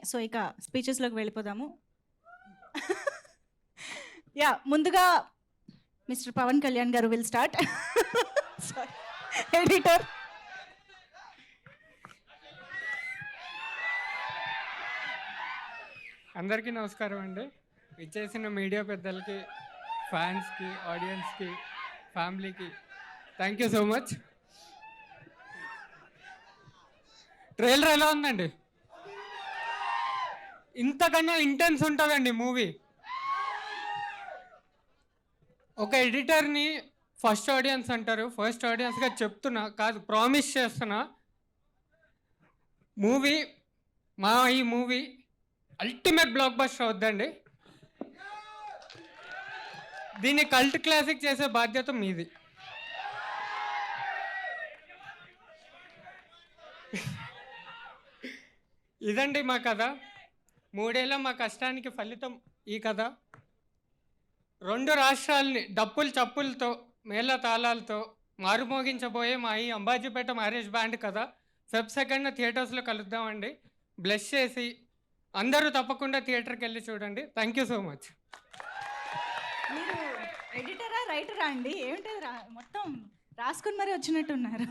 So ఇక స్పీచెస్లోకి వెళ్ళిపోదాము. Yeah, ముందుగా మిస్టర్ పవన్ కళ్యాణ్ గారు విల్ స్టార్ట్. ఎడిటర్. అందరికీ నమస్కారం అండి. ఇచ్చేసిన మీడియా పెద్దలకి, ఫ్యాన్స్కి, ఆడియన్స్కి, ఫ్యామిలీకి thank you so much. Trailer ఎలా ఉందండి? ఇంతకన్నా ఇంటెన్స్ ఉంటుందండి మూవీ. ఒక ఎడిటర్ని ఫస్ట్ ఆడియన్స్ అంటారు. ఫస్ట్ ఆడియన్స్గా చెప్తున్నా, కాదు ప్రామిస్ చేస్తున్నా, ఈ మూవీ అల్టిమేట్ బ్లాక్ బస్టర్ అవుద్దండి. దీన్ని కల్ట్ క్లాసిక్ చేసే బాధ్యత మీది. ఇదండి మా కథ. 3 ఏళ్ళ మా కష్టానికి ఫలితం ఈ కథ. 2 రాష్ట్రాలని డప్పులు చప్పులతో, మేళ తాళాలతో మారుమోగించబోయే మా ఈ అంబాజీపేట మ్యారేజ్ బ్యాండ్ కథ ఫెబ్ 2న థియేటర్స్లో కలుద్దామండి. బ్లెస్ చేసి అందరూ తప్పకుండా థియేటర్కి వెళ్ళి చూడండి. Thank you so much. మీరు ఎడిటరా రైటరా అండి? ఏమిటి మొత్తం రాసుకుని మరీ వచ్చినట్టున్నారు.